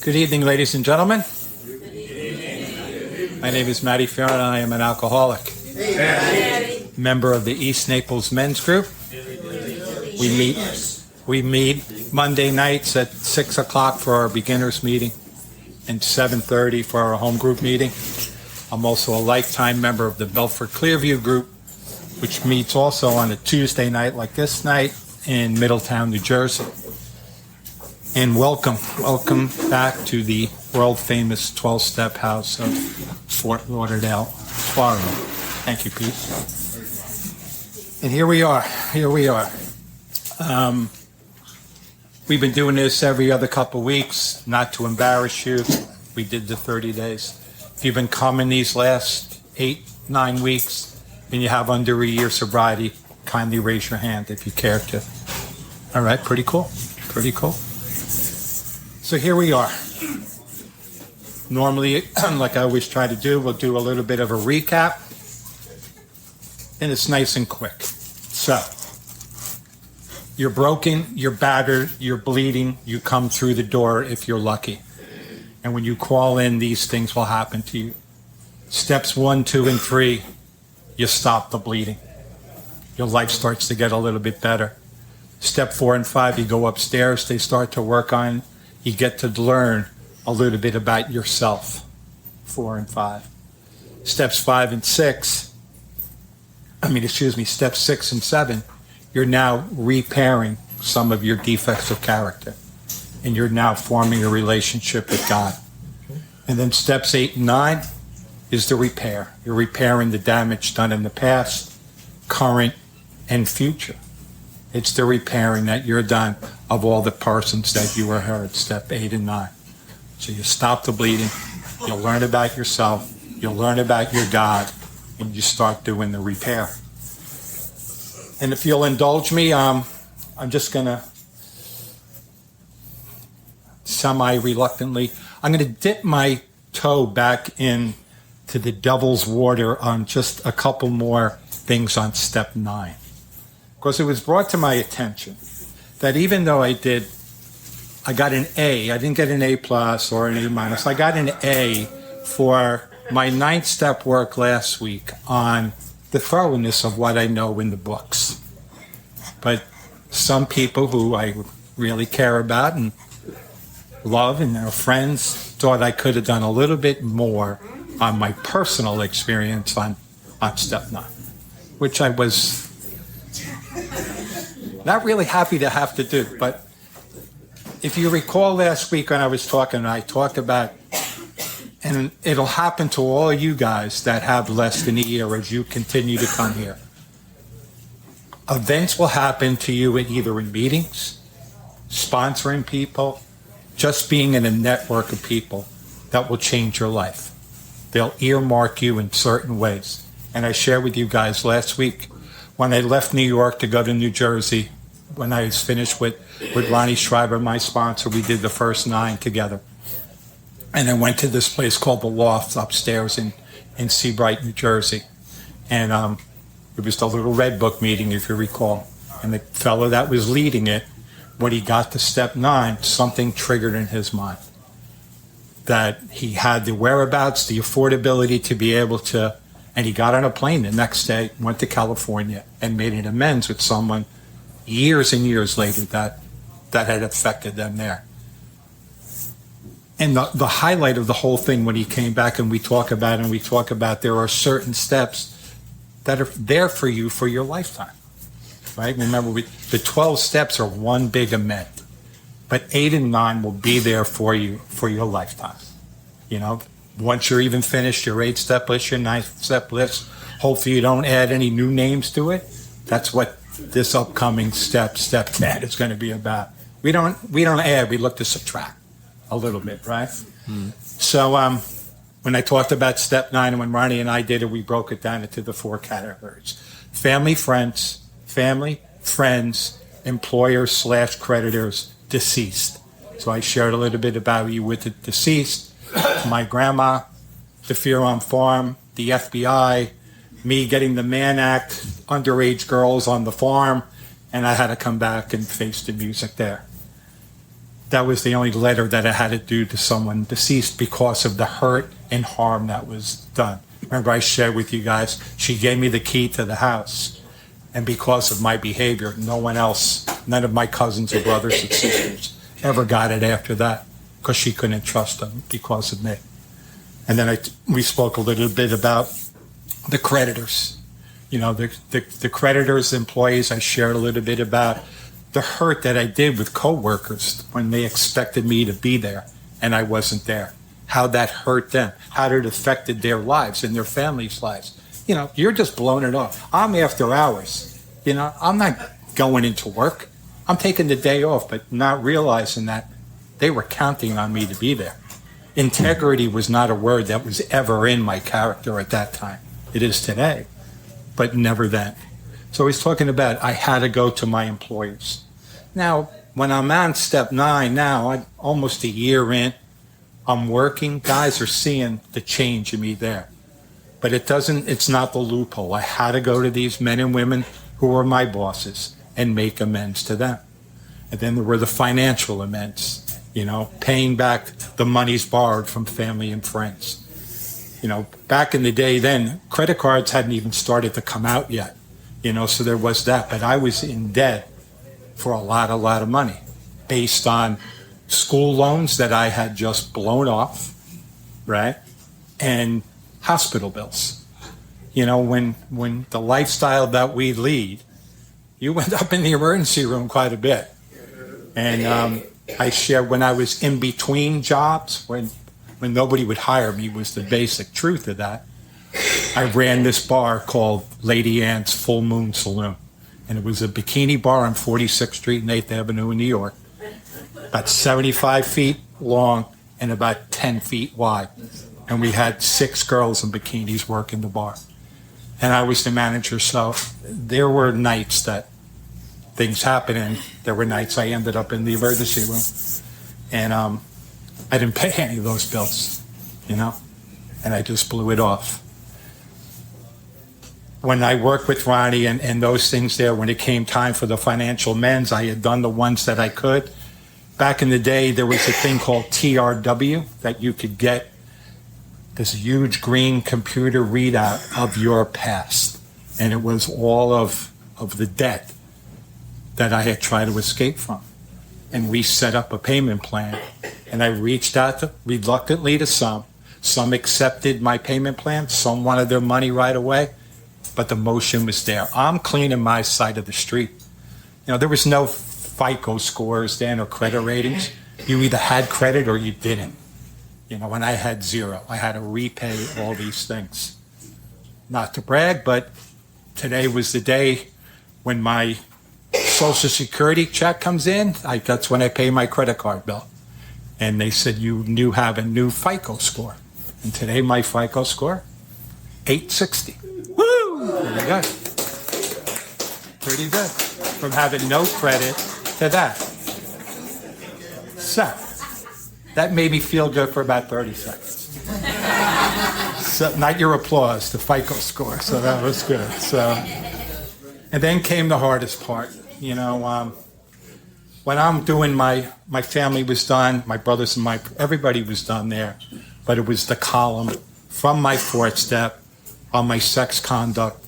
Good evening, ladies and gentlemen. My name is Matty and I am an alcoholic. Member of the East Naples Men's Group. We meet Monday nights at 6 o'clock for our beginners meeting and 7:30 for our home group meeting. I'm also a lifetime member of the Belfort Clearview Group, which meets also on a Tuesday night like this night in Middletown, New Jersey. And welcome back to the world-famous 12-step house of Fort Lauderdale, Florida. Thank you, Pete. And here we are. We've been doing this every other couple weeks, not to embarrass you. We did the 30 days. If you've been coming these last 8-9 weeks and you have under a year sobriety, kindly raise your hand if you care to. All right, pretty cool. So here we are. Normally, like I always try to do, we'll do a little bit of a recap, and it's nice and quick. So, you're broken, you're battered, you're bleeding, you come through the door if you're lucky. And when you call in, these things will happen to you. Steps 1, 2, and 3, you stop the bleeding. Your life starts to get a little bit better. Step 4 and 5, you go upstairs, they start to work on, you get to learn a little bit about yourself. 4 and 5. Steps 6 and 7, you're now repairing some of your defects of character. And you're now forming a relationship with God. And then steps 8 and 9 is the repair. You're repairing the damage done in the past, current, and future. It's the repairing that you're done of all the persons that you were hurt, step 8 and 9. So you stop the bleeding, you'll learn about yourself, you'll learn about your God, and you start doing the repair. And if you'll indulge me, I'm just going to semi-reluctantly, I'm going to dip my toe back into the devil's water on just a couple more things on step 9. Because it was brought to my attention that even though I got an A, I didn't get an A plus or an A minus, I got an A for my 9th step work last week on the thoroughness of what I know in the books. But some people who I really care about and love and are friends thought I could have done a little bit more on my personal experience on step 9, which I was not really happy to have to do. But if you recall last week when I was talking, I talked about, and it'll happen to all you guys that have less than a year as you continue to come here. Events will happen to you either in meetings, sponsoring people, just being in a network of people that will change your life. They'll earmark you in certain ways. And I shared with you guys last week when I left New York to go to New Jersey, when I was finished with Ronnie Schreiber, my sponsor, we did the first 9 together. And I went to this place called The Loft upstairs in Seabright, New Jersey. And it was the Little Red Book meeting, if you recall. And the fellow that was leading it, when he got to step 9, something triggered in his mind. That he had the whereabouts, the affordability to be able to, and he got on a plane the next day, went to California, and made an amends with someone years and years later that had affected them there. And the highlight of the whole thing when he came back and we talk about there are certain steps that are there for you for your lifetime, right? Remember, the 12 steps are one big amend, but 8 and 9 will be there for you for your lifetime. You know, once you're even finished your 8-step list, your 9-step list, hopefully you don't add any new names to it. That's what this upcoming step 10 is going to be about. We don't add, we look to subtract a little bit, right? Mm. So when I talked about step 9 and when Ronnie and I did it, we broke it down into the 4 categories. Family, friends, employers / creditors, deceased. So I shared a little bit about you with the deceased, my grandma, the Fear on Farm, the FBI, me getting the Mann Act, underage girls on the farm, and I had to come back and face the music there. that was the only letter that I had to do to someone deceased because of the hurt and harm that was done. Remember I shared with you guys, she gave me the key to the house. And because of my behavior, no one else, none of my cousins or brothers and sisters ever got it after that because she couldn't trust them because of me. And then we spoke a little bit about the creditors. You know, the creditors, employees, I shared a little bit about the hurt that I did with coworkers when they expected me to be there and I wasn't there. How that hurt them, how it affected their lives and their families' lives. You know, you're just blowing it off. I'm after hours. You know, I'm not going into work. I'm taking the day off, but not realizing that they were counting on me to be there. Integrity was not a word that was ever in my character at that time. It is today, but never then. So he's talking about I had to go to my employers. Now, when I'm on step 9 now, I'm almost a year in, I'm working, guys are seeing the change in me there. But it's not the loophole. I had to go to these men and women who were my bosses and make amends to them. And then there were the financial amends, you know, paying back the monies borrowed from family and friends. You know, back in the day then, credit cards hadn't even started to come out yet, you know, so there was that. But I was in debt for a lot of money based on school loans that I had just blown off, right? And hospital bills. You know, when the lifestyle that we lead, you end up in the emergency room quite a bit. And I shared when I was in between jobs, when nobody would hire me was the basic truth of that. I ran this bar called Lady Ann's Full Moon Saloon. And it was a bikini bar on 46th Street and 8th Avenue in New York. About 75 feet long and about 10 feet wide. And we had 6 girls in bikinis working the bar. And I was the manager, so there were nights that things happened, and there were nights I ended up in the emergency room. And I didn't pay any of those bills, you know, and I just blew it off. When I worked with Ronnie and those things there, when it came time for the financial amends, I had done the ones that I could. Back in the day, there was a thing called TRW that you could get, this huge green computer readout of your past. And it was all of the debt that I had tried to escape from. And we set up a payment plan. And I reached out reluctantly to some. Some accepted my payment plan. Some wanted their money right away. But the motion was there. I'm cleaning my side of the street. You know, there was no FICO scores then or credit ratings. You either had credit or you didn't. You know, and I had 0. I had to repay all these things. Not to brag, but today was the day when my Social Security check comes in. That's when I pay my credit card bill. And they said, you have a new FICO score. And today my FICO score, 860. Woo! Pretty good. Pretty good. From having no credit to that. So, that made me feel good for about 30 seconds. So, not your applause, the FICO score. So that was good. So, and then came the hardest part. You know, when I'm doing my family was done, my brothers and everybody was done there. But it was the column from my 4th step on my sex conduct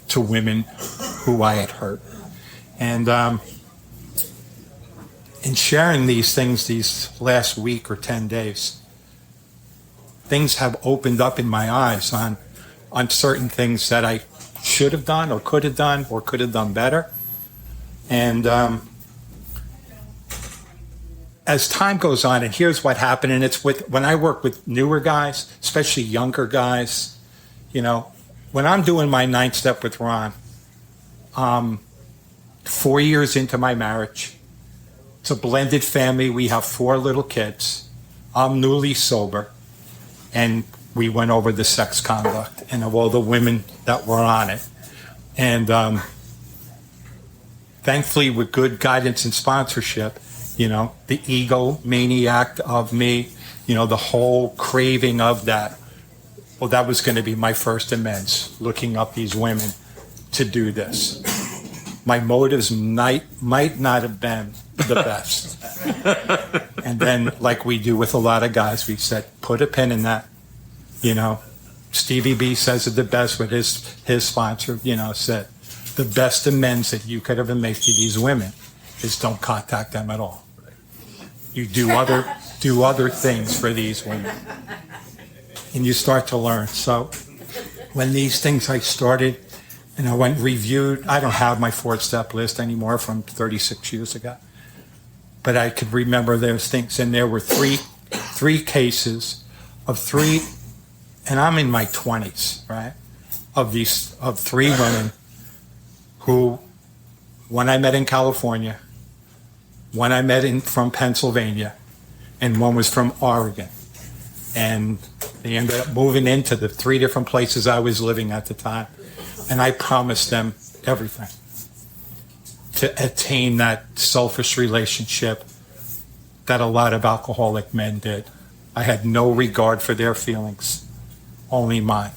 to women who I had hurt. And in sharing these things these last week or 10 days, things have opened up in my eyes on certain things that I should have done or could have done better. And as time goes on, and here's what happened, and it's when I work with newer guys, especially younger guys, you know, when I'm doing my 9th step with Ron, 4 years into my marriage, it's a blended family. We have 4 little kids. I'm newly sober, and we went over the sex conduct and of all the women that were on it. And thankfully, with good guidance and sponsorship, you know, the ego maniac of me, you know, the whole craving of that. Well, that was going to be my first amends, looking up these women to do this. My motives might not have been the best. And then, like we do with a lot of guys, we said, put a pin in that. You know, Stevie B says it the best with his sponsor, you know, said, the best amends that you could ever make to these women is don't contact them at all. You do other things for these women. And you start to learn. So when these things I started, and I went and reviewed, I don't have my 4-step list anymore from 36 years ago. But I could remember those things. And there were three cases of three, and I'm in my 20s, right? Of three women who, one I met in California, one I met from Pennsylvania, and one was from Oregon. And they ended up moving into the 3 different places I was living at the time. And I promised them everything to attain that selfish relationship that a lot of alcoholic men did. I had no regard for their feelings, only mine.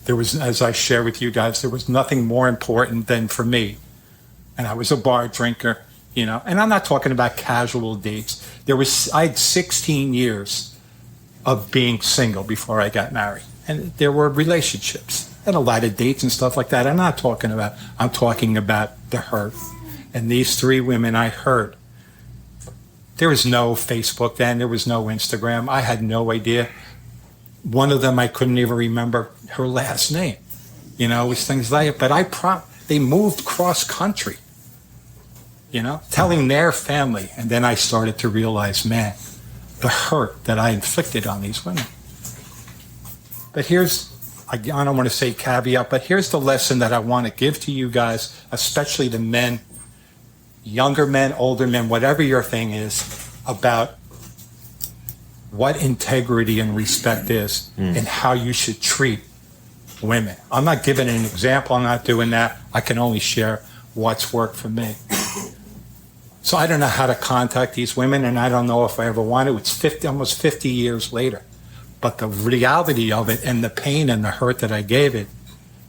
There was, as I share with you guys, there was nothing more important than for me. And I was a bar drinker, you know, and I'm not talking about casual dates. I had 16 years of being single before I got married. And there were relationships and a lot of dates and stuff like that. I'm talking about the hurt. And these 3 women I hurt. There was no Facebook then. There was no Instagram. I had no idea. One of them, I couldn't even remember her last name. You know, it was things like it. But they moved cross country, you know, telling their family. And then I started to realize, man, the hurt that I inflicted on these women. But I don't want to say caveat, but here's the lesson that I want to give to you guys, especially the men, younger men, older men, whatever your thing is, about what integrity and respect is and how you should treat women. I'm not giving an example. I'm not doing that. I can only share what's worked for me. So I don't know how to contact these women, and I don't know if I ever want to. It's almost 50 years later. But the reality of it and the pain and the hurt that I gave it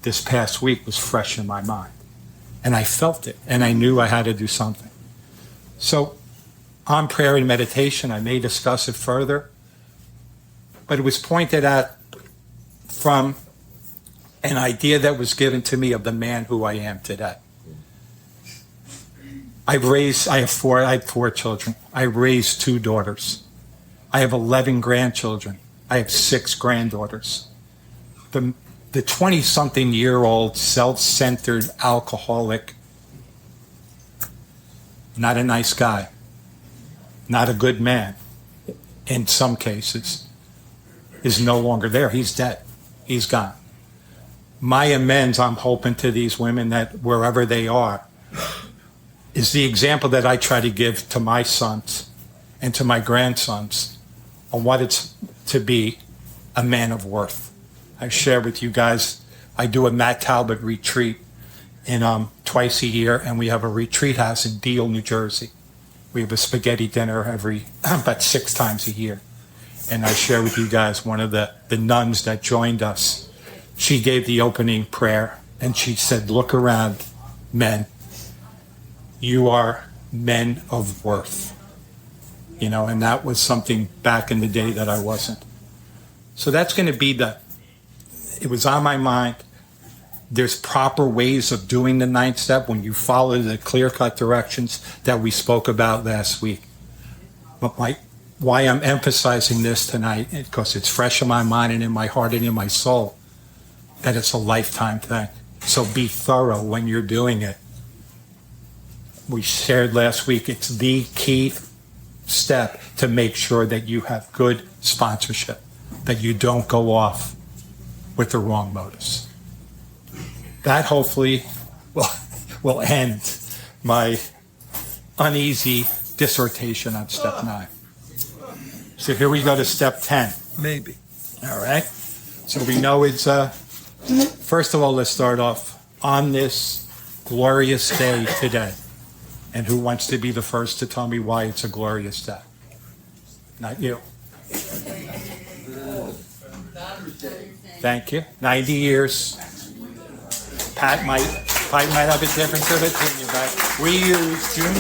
this past week was fresh in my mind. And I felt it, and I knew I had to do something. So on prayer and meditation, I may discuss it further, but it was pointed at from an idea that was given to me of the man who I am today. I had 4 children. I raised 2 daughters. I have 11 grandchildren. I have 6 granddaughters. The 20-something-year-old self-centered alcoholic, not a nice guy, not a good man in some cases, is no longer there. He's dead. He's gone. My amends, I'm hoping, to these women, that wherever they are, is the example that I try to give to my sons and to my grandsons on what it's to be a man of worth. I share with you guys, I do a Matt Talbot retreat twice a year, and we have a retreat house in Deal, New Jersey. We have a spaghetti dinner about 6 times a year. And I share with you guys one of the nuns that joined us. She gave the opening prayer, and she said, look around, men. You are men of worth. You know, and that was something back in the day that I wasn't. So that's going to be it was on my mind. There's proper ways of doing the 9th step when you follow the clear-cut directions that we spoke about last week. But why I'm emphasizing this tonight, because it's fresh in my mind and in my heart and in my soul, that it's a lifetime thing. So be thorough when you're doing it. We shared last week, it's the key step to make sure that you have good sponsorship, that you don't go off with the wrong motives. That hopefully will end my uneasy dissertation on step 9. So here we go to step 10. Maybe. All right. So we know it's, first of all, let's start off on this glorious day today. And who wants to be the first to tell me why it's a glorious day? Not you. Thank you. 90 years. Pat might have a difference of opinion, but we use June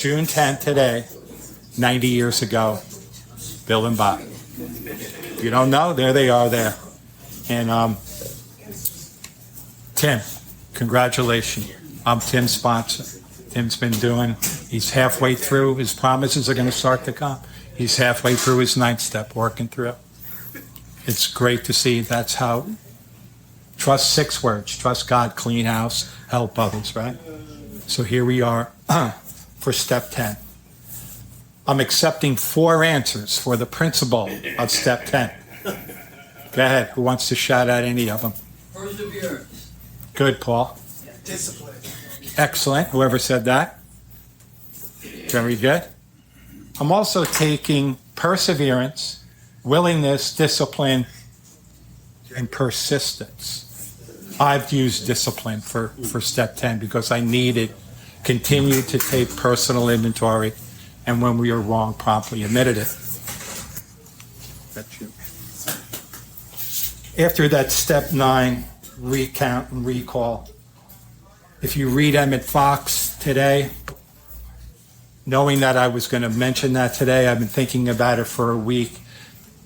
June 10th today, 90 years ago, Bill and Bob. If you don't know, there they are there. And Tim, congratulations. I'm Tim's sponsor. Tim's been he's halfway through. His promises are going to start to come. He's halfway through his 9th step, working through it. It's great to see. That's how, trust 6 words. Trust God, clean house, help others, right? So here we are for step 10. I'm accepting 4 answers for the principle of step 10. Go ahead. Who wants to shout out any of them? Perseverance. Good, Paul. Discipline. Excellent. Whoever said that. Very good. I'm also taking perseverance, willingness, discipline, and persistence. I've used discipline for step 10 because I needed continue to take personal inventory, and when we are wrong, promptly admitted it. That's you. After that step 9, recount and recall. If you read Emmett Fox today, knowing that I was going to mention that today, I've been thinking about it for a week.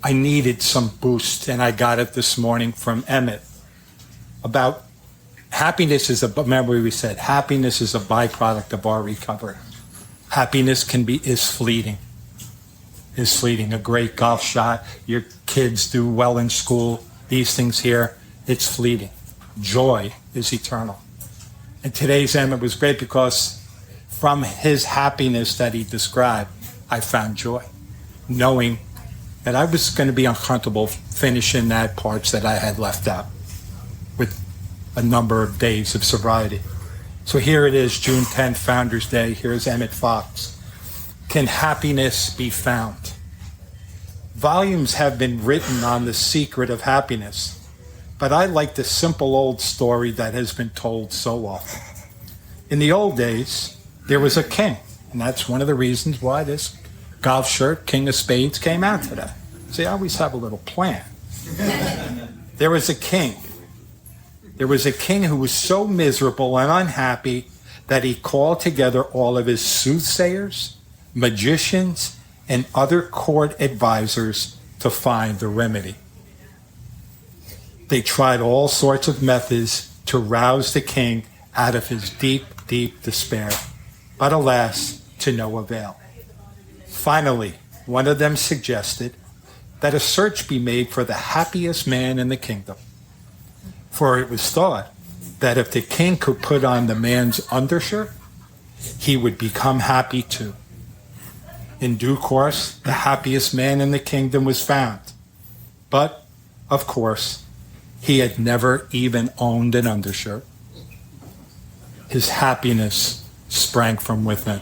I needed some boost, and I got it this morning from Emmett about happiness remember we said, happiness is a byproduct of our recovery. Happiness is fleeting. A great golf shot, your kids do well in school, these things here, it's fleeting. Joy is eternal. And today's Emmett was great because from his happiness that he described, I found joy, knowing that I was going to be uncomfortable finishing that parts that I had left out with a number of days of sobriety. So here it is, June 10th, Founders Day. Here's Emmett Fox. Can happiness be found? Volumes have been written on the secret of happiness, but I like the simple old story that has been told so often. In the old days, there was a king, and that's one of the reasons why this golf shirt, King of Spades, came out today. See, I always have a little plan. There was a king. There was a king who was so miserable and unhappy that he called together all of his soothsayers, magicians, and other court advisors to find the remedy. They tried all sorts of methods to rouse the king out of his deep, deep despair, but alas, to no avail. Finally, one of them suggested that a search be made for the happiest man in the kingdom. For it was thought that if the king could put on the man's undershirt, he would become happy too. In due course, the happiest man in the kingdom was found. But, of course, he had never even owned an undershirt. His happiness sprang from within.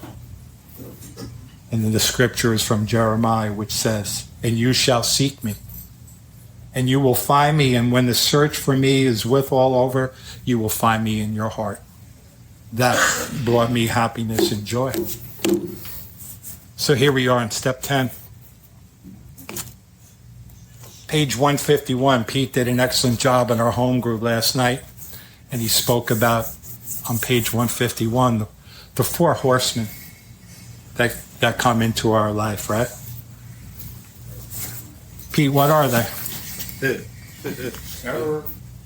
And then the scripture is from Jeremiah, which says, "And you shall seek me, and you will find me, and when the search for me is with all over, you will find me in your heart." That brought me happiness and joy. So here we are in step 10. Page 151, Pete did an excellent job in our home group last night, and he spoke about, on page 151, the 4 horsemen that come into our life, right? Pete, what are they? Terror,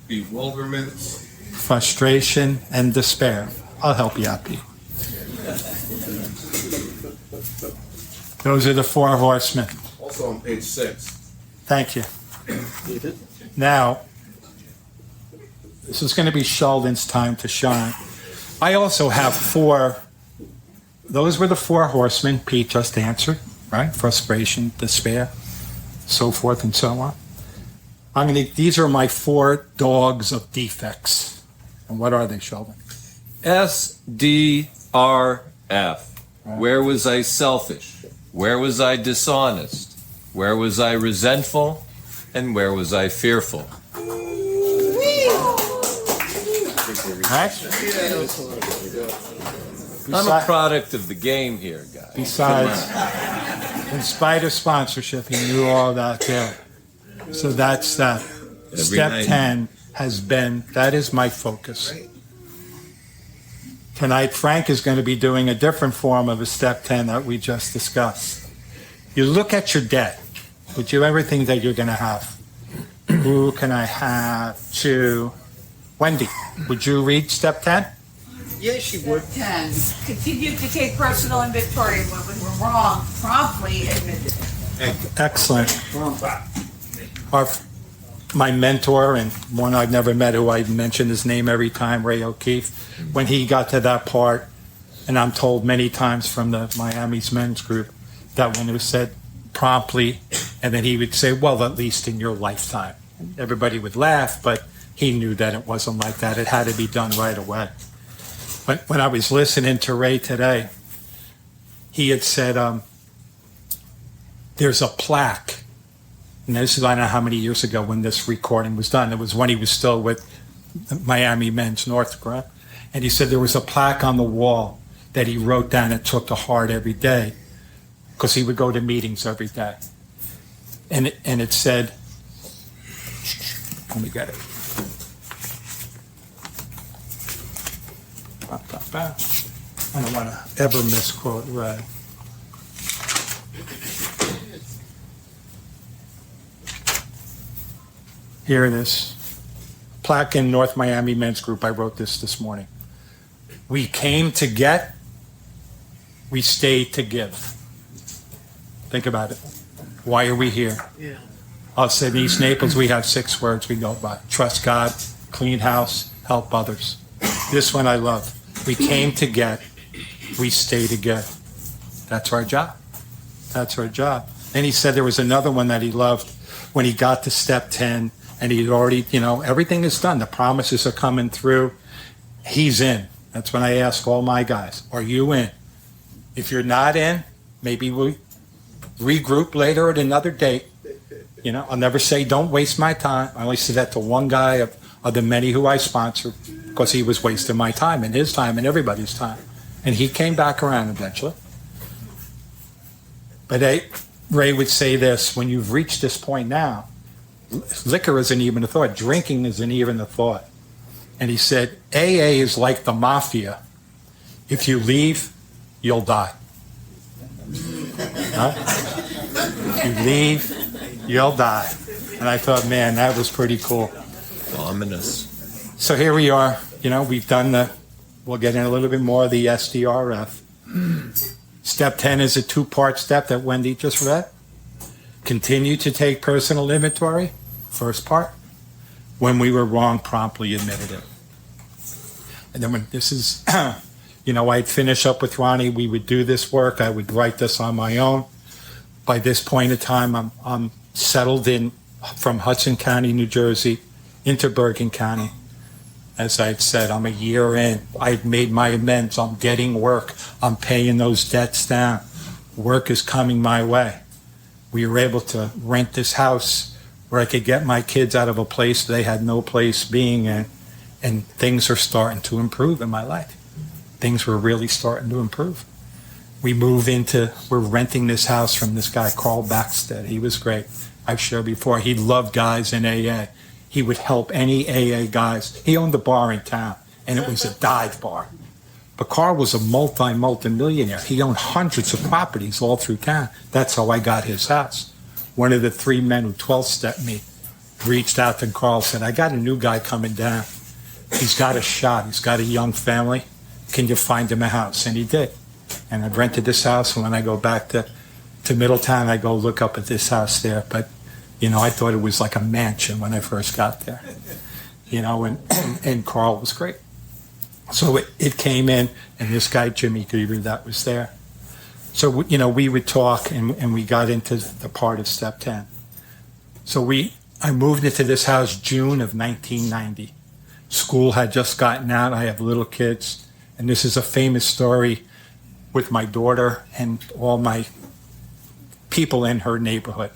bewilderment, Frustration and despair. I'll help you out, Pete. Those are the 4 horsemen. also on page 6. Thank you. Now, this is going to be Sheldon's time to shine. I also have 4. Those were the 4 horsemen Pete just answered, right? Frustration, despair, so forth and so on. These are my 4 dogs of defects. And what are they, Sheldon? SDRF. Where was I selfish? Where was I dishonest? Where was I resentful? And where was I fearful? Right? I'm a product of the game here, guys. Besides, in spite of sponsorship, he knew all that there. So that's that. Step night. 10 has been, that is my focus. Tonight, Frank is going to be doing a different form of a step 10 that we just discussed. You look at your debt. Would you everything that you're going to have? Who can I have to? Wendy, would you read step 10? Yes, she would. 10. Continue to take personal inventory when we were wrong, promptly admitted it. Excellent. My mentor and one I've never met, who I mention his name every time, Ray O'Keefe, when he got to that part, and I'm told many times from the Miami's men's group, that when it was said promptly, and then he would say, well, at least in your lifetime. Everybody would laugh, but he knew that it wasn't like that. It had to be done right away. But when I was listening to Ray today, he had said, there's a plaque. And this is, I don't know how many years ago when this recording was done. It was when he was still with Miami Men's North, correct? And he said there was a plaque on the wall that he wrote down and took to heart every day because he would go to meetings every day. And it said, let me get it. I don't want to ever misquote Ray. Here it is. Plaque in North Miami Men's Group. I wrote this morning. We came to get, we stayed to give. Think about it. Why are we here? Yeah. Us in East Naples, we have 6 words we go by. Trust God, clean house, help others. This one I love. We came to get, we stay to give. That's our job. That's our job. And he said there was another one that he loved when he got to step 10 and he'd already, everything is done. The promises are coming through. He's in. That's when I ask all my guys, are you in? If you're not in, maybe we regroup later at another date. I'll never say don't waste my time. I only say that to one guy of the many who I sponsor because he was wasting my time and his time and everybody's time. And he came back around eventually. But Ray would say this, when you've reached this point now, liquor isn't even a thought. Drinking isn't even a thought. And he said, AA is like the mafia. If you leave, you'll die. Huh? If you leave, you'll die. And I thought, man, that was pretty cool. Ominous. So here we are. We've done we'll get in a little bit more of the SDRF. Step 10 is a 2-part step that Wendy just read. Continue to take personal inventory. First part. When we were wrong, promptly admitted it. And then when this is, I'd finish up with Ronnie. We would do this work. I would write this on my own. By this point in time, I'm settled in from Hudson County, New Jersey, into Bergen County. As I'd said, I'm a year in. I'd made my amends. I'm getting work. I'm paying those debts down. Work is coming my way. We were able to rent this house where I could get my kids out of a place they had no place being in, and things are starting to improve in my life. Things were really starting to improve. We're renting this house from this guy, Carl Backstead. He was great. I've shared before, he loved guys in AA. He would help any AA guys. He owned a bar in town, and it was a dive bar. But Carl was a multi-millionaire. He owned hundreds of properties all through town. That's how I got his house. One of the 3 men who 12-stepped me reached out to Carl and said, I got a new guy coming down. He's got a shop. He's got a young family. Can you find him a house? And he did. And I've rented this house, and when I go back to Middletown, I go look up at this house there. But, I thought it was like a mansion when I first got there. And Carl was great. So it came in, and this guy, Jimmy Griever, that was there. So, we would talk, and we got into the part of step 10. So I moved into this house June of 1990. School had just gotten out. I have little kids. And this is a famous story with my daughter and all my people in her neighborhood.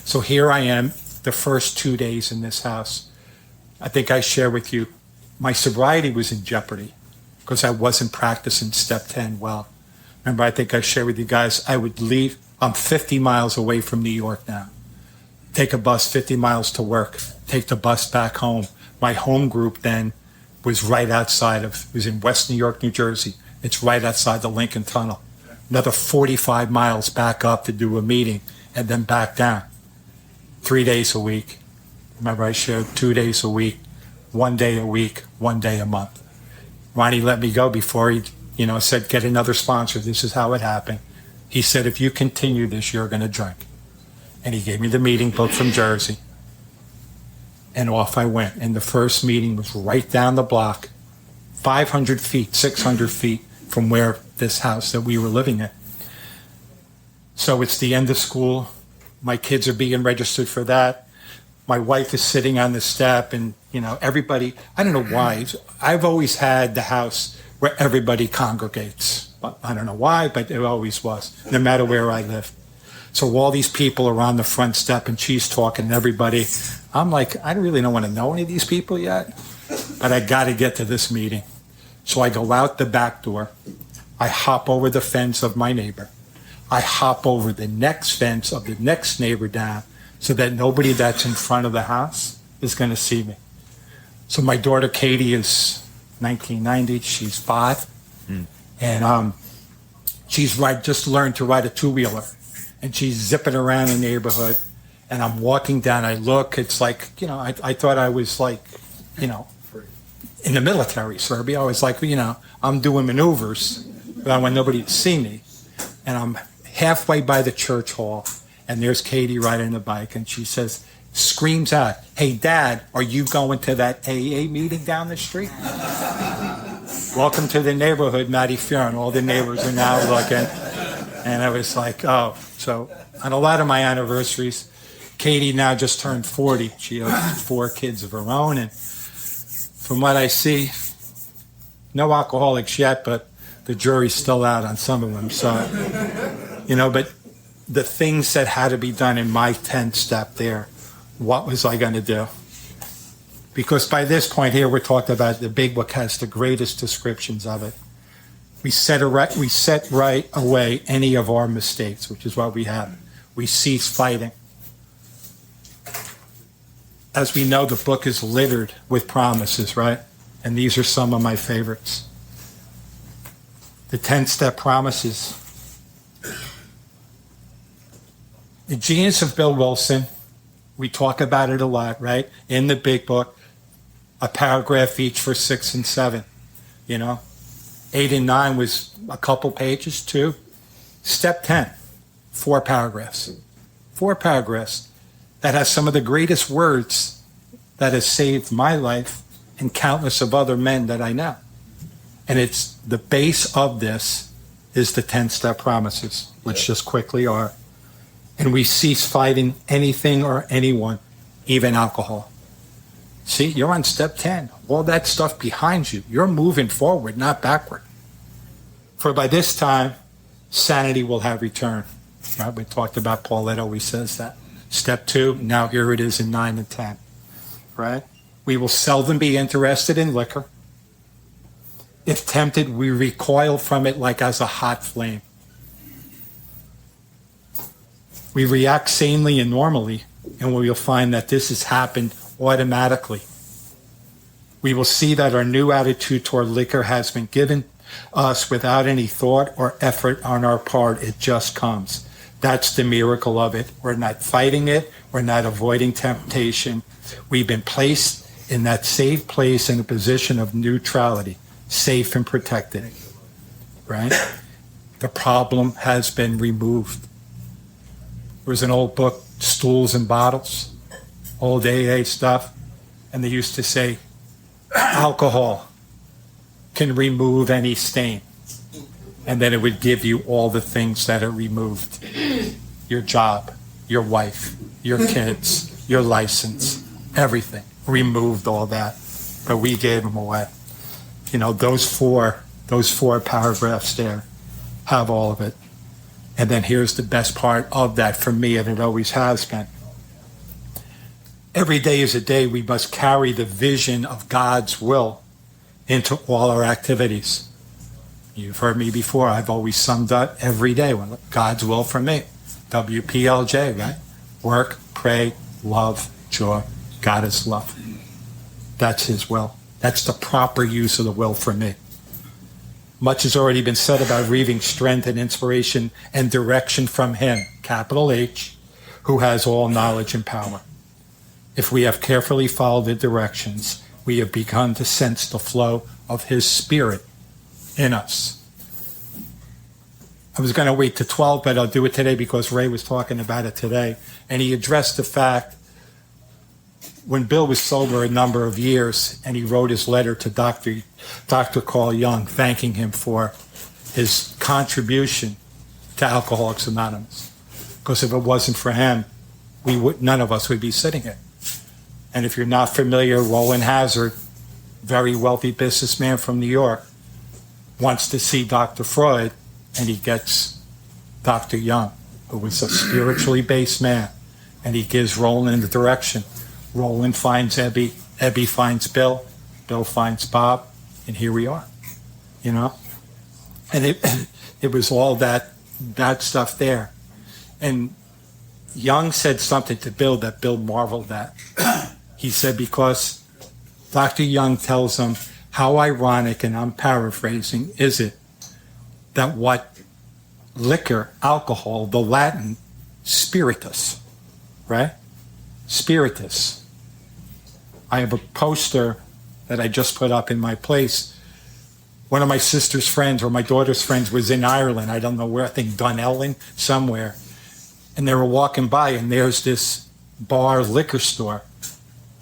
So here I am, the first 2 days in this house. I think I share with you, my sobriety was in jeopardy because I wasn't practicing step 10 well. Remember, I think I shared with you guys, I would leave. I'm 50 miles away from New York now. Take a bus 50 miles to work. Take the bus back home. My home group then was right outside of, it was in West New York, New Jersey. It's right outside the Lincoln Tunnel. Another 45 miles back up to do a meeting and then back down. 3 days a week. Remember, I shared 2 days a week, 1 day a week, 1 day a month. Ronnie let me go before he, said, get another sponsor. This is how it happened. He said, if you continue this, you're going to drink. And he gave me the meeting book from Jersey. And off I went. And the first meeting was right down the block, 500 feet, 600 feet from where this house that we were living in. So it's the end of school. My kids are being registered for that. My wife is sitting on the step and, everybody, I don't know why. I've always had the house where everybody congregates. I don't know why, but it always was, no matter where I lived. So all these people are on the front step and she's talking to everybody. I'm like, I really don't want to know any of these people yet, but I got to get to this meeting. So I go out the back door. I hop over the fence of my neighbor. I hop over the next fence of the next neighbor down so that nobody that's in front of the house is going to see me. So my daughter Katie is 1990. She's 5. And she's just learned to ride a two-wheeler. And she's zipping around the neighborhood. And I'm walking down. I look. It's like, I thought I was like, in the military, Serbia. I was like, I'm doing maneuvers, but I want nobody to see me. And I'm halfway by the church hall, and there's Katie riding the bike, and she screams out, "Hey, Dad, are you going to that AA meeting down the street?" Welcome to the neighborhood, Matty Furn. All the neighbors are now looking. And I was like, oh. So on a lot of my anniversaries, Katie now just turned 40. She has 4 kids of her own, and from what I see, no alcoholics yet, but the jury's still out on some of them. So, but the things that had to be done in my 10th step there, what was I going to do? Because by this point here, we're talking about the big book has the greatest descriptions of it. We set right away any of our mistakes, which is what we have. We cease fighting. As we know, the book is littered with promises, right? And these are some of my favorites. The 10-step promises. The genius of Bill Wilson, we talk about it a lot, right? In the big book, a paragraph each for 6 and 7, 8 and 9 was a couple pages, 2. Step 10, 4 paragraphs. 4 paragraphs that has some of the greatest words that has saved my life and countless of other men that I know. And it's the base of this is the 10-step promises, which just quickly are. And we cease fighting anything or anyone, even alcohol. See, you're on step 10. All that stuff behind you. You're moving forward, not backward. For by this time, sanity will have returned. Right? We talked about Paulette always says that. Step 2, now here it is in 9 and 10. Right? We will seldom be interested in liquor. If tempted, we recoil from it like as a hot flame. We react sanely and normally, and we will find that this has happened automatically. We will see that our new attitude toward liquor has been given us without any thought or effort on our part. It just comes. That's the miracle of it. We're not fighting it. We're not avoiding temptation. We've been placed in that safe place in a position of neutrality, safe and protected. Right? The problem has been removed. There was an old book, Stools and Bottles, old AA stuff, and they used to say, alcohol can remove any stain. And then it would give you all the things that are removed. Your job, your wife, your kids, your license, everything. Removed all that. But we gave them away. Those four paragraphs there have all of it. And then here's the best part of that for me, and it always has been. Every day is a day we must carry the vision of God's will into all our activities. You've heard me before. I've always summed up every day God's will for me. WPLJ, right? Work, pray, love, joy. God is love. That's his will. That's the proper use of the will for me. Much has already been said about reading strength and inspiration and direction from Him, capital H, who has all knowledge and power. If we have carefully followed the directions, we have begun to sense the flow of His Spirit in us. I was going to wait to 12, but I'll do it today because Ray was talking about it today. And he addressed the fact when Bill was sober a number of years and he wrote his letter to Dr. Carl Jung, thanking him for his contribution to Alcoholics Anonymous. Because if it wasn't for him, none of us would be sitting here. And if you're not familiar, Roland Hazard, very wealthy businessman from New York, wants to see Dr. Freud, and he gets Dr. Jung, who was a spiritually based man, and he gives Roland the direction. Roland finds Ebby, Ebby finds Bill, Bill finds Bob, and here we are, you know? And it was all that stuff there. And Jung said something to Bill that Bill marveled at. He said, because Dr. Jung tells him, how ironic, and I'm paraphrasing, is it that what liquor, alcohol, the Latin, spiritus, right? Spiritus. I have a poster that I just put up in my place. One of my sister's friends or my daughter's friends was in Ireland. I don't know where, I think Dunellen, somewhere. And they were walking by and there's this bar liquor store.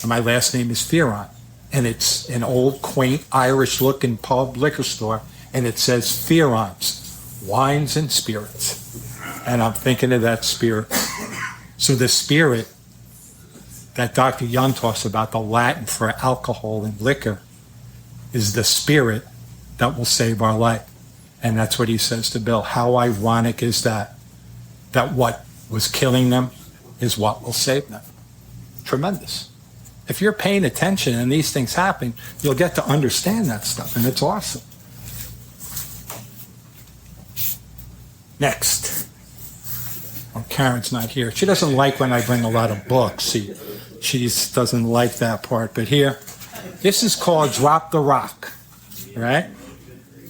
And my last name is Fearon. And it's an old, quaint, Irish-looking pub liquor store. And it says Fearon's, wines and spirits. And I'm thinking of that spirit. So the spirit that Dr. Jung talks about, the Latin for alcohol and liquor, is the spirit that will save our life. And that's what he says to Bill. How ironic is that? That what was killing them is what will save them. Tremendous. If you're paying attention and these things happen, you'll get to understand that stuff, and it's awesome. Next. Oh, Karen's not here. She doesn't like when I bring a lot of books. She doesn't like that part. But here, this is called Drop the Rock, right?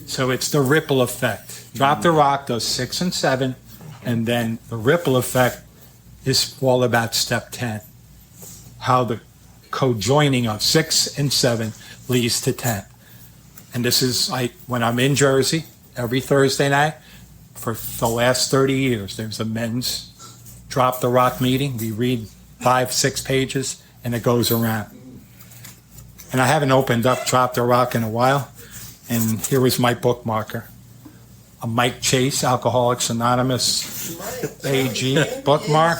So it's the ripple effect. Drop the Rock does 6 and 7, and then the ripple effect is all about step 10. How the co-joining of 6 and 7 leads to 10. And this is like when I'm in Jersey every Thursday night for the last 30 years. There's a men's Drop the Rock meeting. We read 5-6 pages and it goes around. And I haven't opened up Drop the Rock in a while. And here was my bookmarker. A Mike Chase, Alcoholics Anonymous AG bookmark.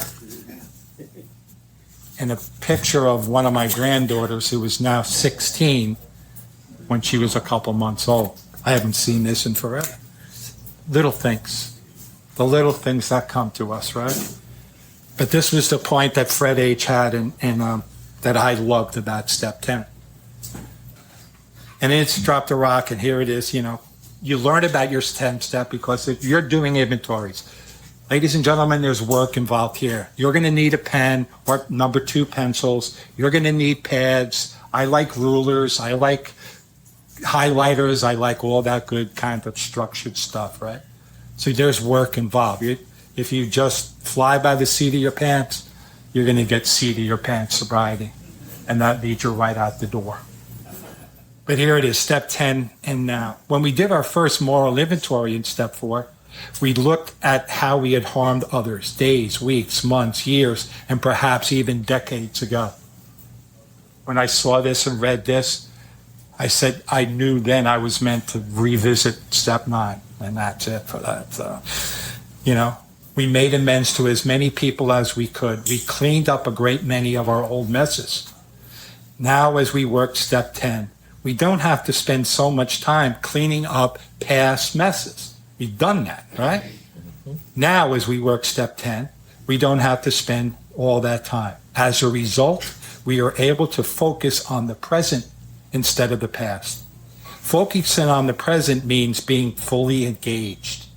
And a picture of one of my granddaughters who is now 16 when she was a couple months old. I haven't seen this in forever. Little things. The little things that come to us, right? But this was the point that Fred H. had and that I loved about Step 10. And it's Drop the Rock, and here it is, you know. You learn about your 10 step because if you're doing inventories, ladies and gentlemen, there's work involved here. You're going to need a pen or number 2 pencils. You're going to need pads. I like rulers. I like highlighters. I like all that good kind of structured stuff, right? So there's work involved. If you just fly by the seat of your pants, you're going to get seat of your pants sobriety, and that leads you right out the door. But here it is, step 10 and now. When we did our first moral inventory in step 4, we looked at how we had harmed others days, weeks, months, years, and perhaps even decades ago. When I saw this and read this, I said I knew then I was meant to revisit step 9, and that's it for that. You know, we made amends to as many people as we could. We cleaned up a great many of our old messes. Now, as we work step 10, we don't have to spend so much time cleaning up past messes. We've done that, right? Now, as we work step 10, we don't have to spend all that time. As a result, we are able to focus on the present instead of the past. Focusing on the present means being fully engaged.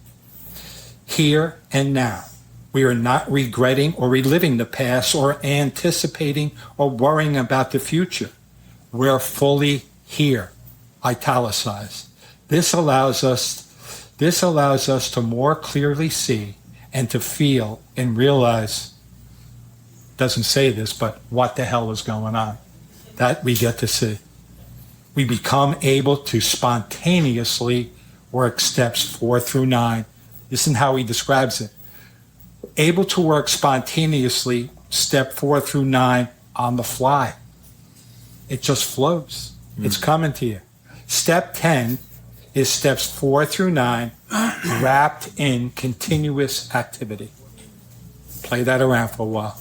Here and now, we are not regretting or reliving the past or anticipating or worrying about the future. We're fully here, italicized. This allows us to more clearly see and to feel and realize, doesn't say this, but what the hell is going on. That we get to see. We become able to spontaneously work steps 4 through 9. Listen how he describes it. Able to work spontaneously step 4 through 9 on the fly. It just flows. It's coming to you. Step 10 is steps 4 through 9 wrapped in continuous activity. Play that around for a while.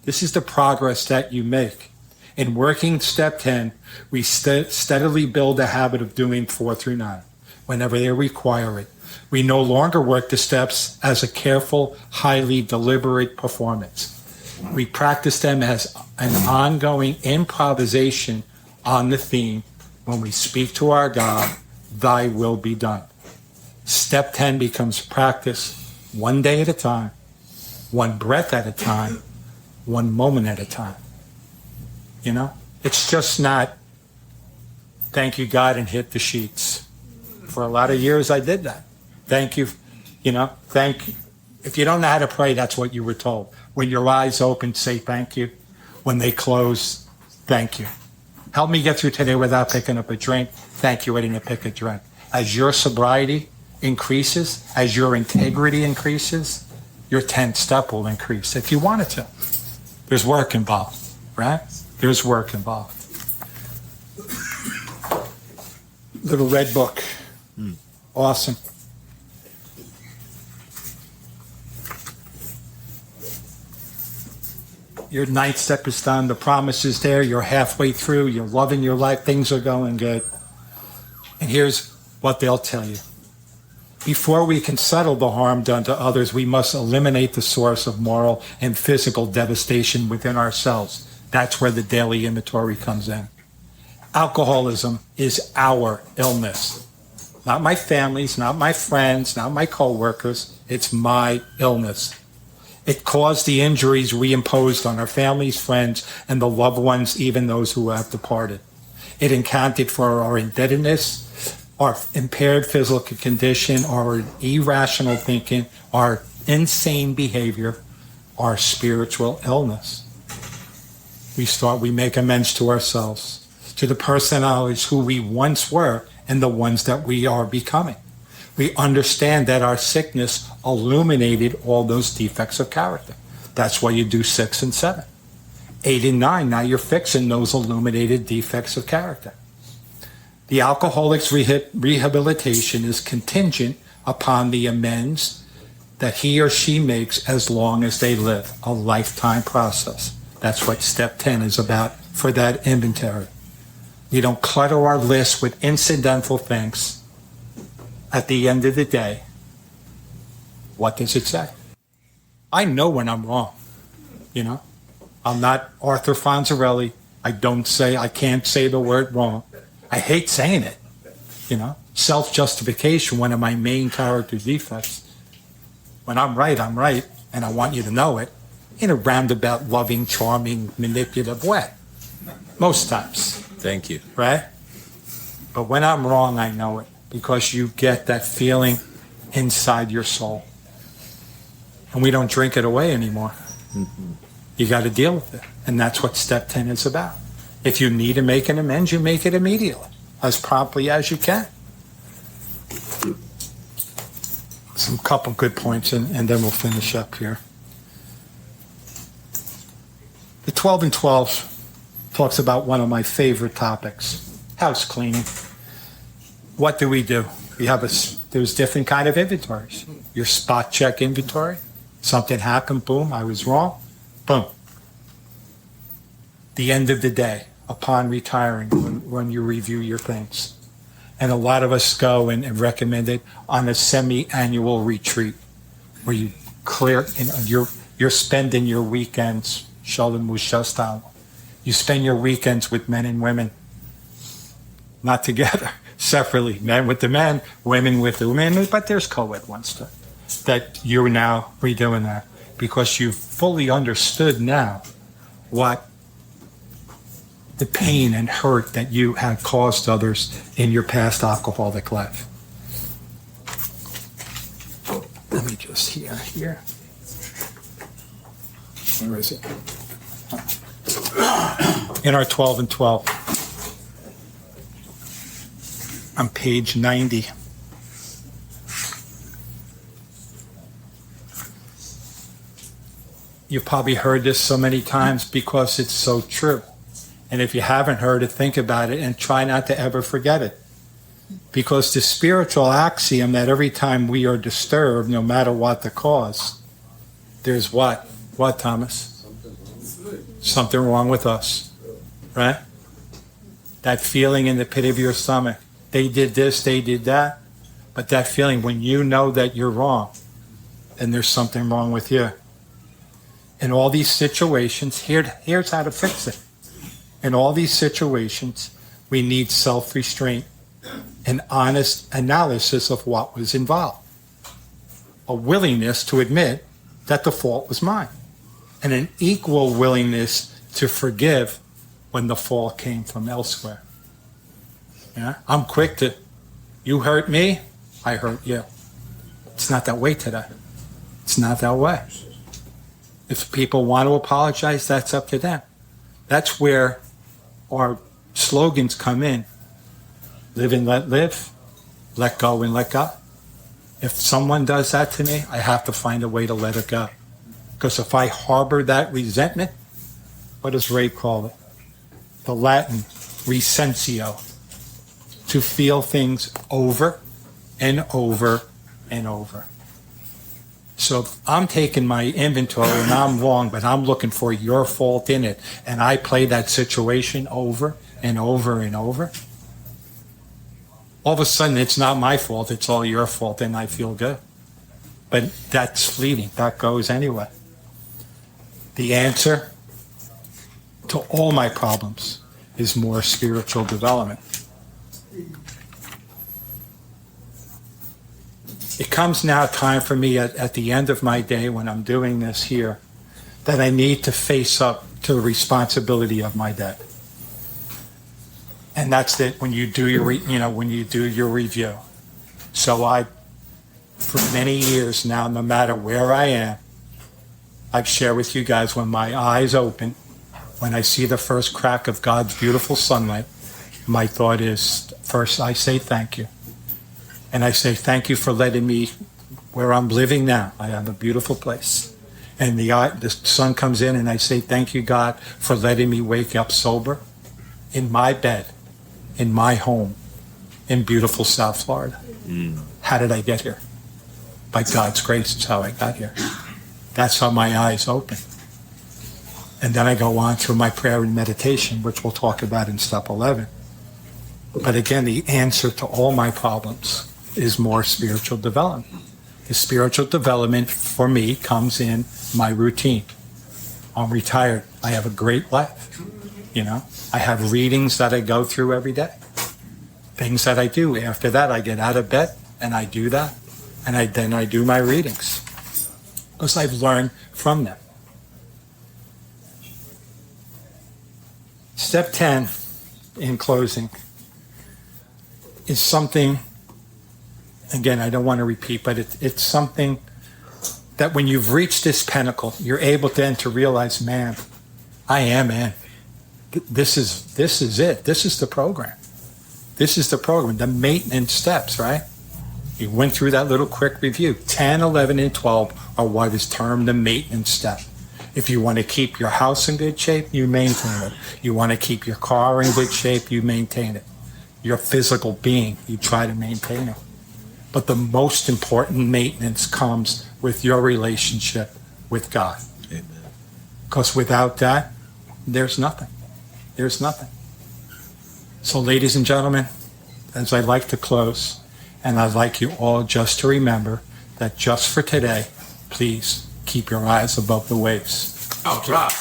This is the progress that you make. In working step 10, we steadily build a habit of doing 4 through 9 whenever they require it. We no longer work the steps as a careful, highly deliberate performance. We practice them as an ongoing improvisation on the theme when we speak to our God, thy will be done. Step 10 becomes practice one day at a time, one breath at a time, one moment at a time. You know, it's just not thank you, God, and hit the sheets. For a lot of years, I did that. Thank you, thank you. If you don't know how to pray, that's what you were told. When your eyes open, say thank you. When they close, thank you. Help me get through today without picking up a drink. Thank you, I didn't pick a drink. As your sobriety increases, as your integrity increases, your 10th step will increase if you wanted to. There's work involved, right? There's work involved. Little red book. Awesome. Your 9th step is done. The promise is there. You're halfway through. You're loving your life. Things are going good. And here's what they'll tell you. Before we can settle the harm done to others, we must eliminate the source of moral and physical devastation within ourselves. That's where the daily inventory comes in. Alcoholism is our illness. Not my family's, not my friends, not my coworkers. It's my illness. It caused the injuries we imposed on our families, friends, and the loved ones, even those who have departed. It accounted for our indebtedness, our impaired physical condition, our irrational thinking, our insane behavior, our spiritual illness. We make amends to ourselves, to the personalities who we once were and the ones that we are becoming. We understand that our sickness illuminated all those defects of character. That's why you do 6 and 7. 8 and 9, now you're fixing those illuminated defects of character. The alcoholic's rehabilitation is contingent upon the amends that he or she makes as long as they live, a lifetime process. That's what step 10 is about for that inventory. We don't clutter our list with incidental things. At the end of the day, what does it say? I know when I'm wrong, I'm not Arthur Fonzarelli. I can't say the word wrong. I hate saying it, Self-justification, one of my main character defects. When I'm right, and I want you to know it, in a roundabout, loving, charming, manipulative way. Most times. Thank you. Right? But when I'm wrong, I know it. Because you get that feeling inside your soul. And we don't drink it away anymore. Mm-hmm. You got to deal with it. And that's what step 10 is about. If you need to make an amends, you make it immediately, as promptly as you can. Some couple good points, and then we'll finish up here. The 12 and 12 talks about one of my favorite topics, house cleaning. What do? There's different kind of inventories. Your spot check inventory. Something happened, boom, I was wrong, boom. The end of the day, upon retiring, when you review your things. And a lot of us go and recommend it on a semi-annual retreat where you clear, you're spending your weekends, Shalom Mushastam. You spend your weekends with men and women, not together. Separately, men with the men, women with the women, but there's co-ed ones too. That you're now redoing that because you've fully understood now what the pain and hurt that you have caused others in your past alcoholic life. Let me just here. Where is it? In our 12 and 12. On page 90. You've probably heard this so many times because it's so true. And if you haven't heard it, think about it and try not to ever forget it. Because the spiritual axiom that every time we are disturbed, no matter what the cause, there's what? What, Thomas? Something wrong with us. Right? That feeling in the pit of your stomach. They did this, they did that. But that feeling when you know that you're wrong, then there's something wrong with you. In all these situations, here's how to fix it. In all these situations, we need self-restraint, an honest analysis of what was involved, a willingness to admit that the fault was mine, and an equal willingness to forgive when the fault came from elsewhere. Yeah? I'm quick to, you hurt me, I hurt you. It's not that way today. It's not that way. If people want to apologize, that's up to them. That's where our slogans come in. Live and let live, let go and let go. If someone does that to me, I have to find a way to let it go. Because if I harbor that resentment, what does Ray call it? The Latin resentio. To feel things over and over and over. So I'm taking my inventory and I'm wrong, but I'm looking for your fault in it. And I play that situation over and over and over. All of a sudden, it's not my fault. It's all your fault, and I feel good. But that's fleeting. That goes anyway. The answer to all my problems is more spiritual development. It comes now time for me at the end of my day when I'm doing this here that I need to face up to the responsibility of my debt. And that's it when you do your review. So for many years now, no matter where I am, I've shared with you guys when my eyes open, when I see the first crack of God's beautiful sunlight, my thought is, first I say thank you. And I say, thank you for letting me, where I'm living now, I have a beautiful place. And the sun comes in and I say, thank you, God, for letting me wake up sober in my bed, in my home, in beautiful South Florida. How did I get here? By God's grace is how I got here. That's how my eyes open. And then I go on through my prayer and meditation, which we'll talk about in step 11. But again, the answer to all my problems is more spiritual development. The spiritual development for me comes in my routine. I'm retired. I have a great life. I have readings that I go through every day. Things that I do. After that, I get out of bed and I do that. And then I do my readings. Because I've learned from them. Step 10, in closing, is something, again, I don't want to repeat, but it's something that when you've reached this pinnacle, you're able then to realize, man, I am in. This is it. This is the program. This is the program, the maintenance steps, right? You went through that little quick review. 10, 11, and 12 are what is termed the maintenance step. If you want to keep your house in good shape, you maintain it. You want to keep your car in good shape, you maintain it. Your physical being, you try to maintain it. But the most important maintenance comes with your relationship with God. Amen. Because without that, there's nothing. There's nothing. So, ladies and gentlemen, as I like to close, and I'd like you all just to remember that just for today, please keep your eyes above the waves. Oh, drop.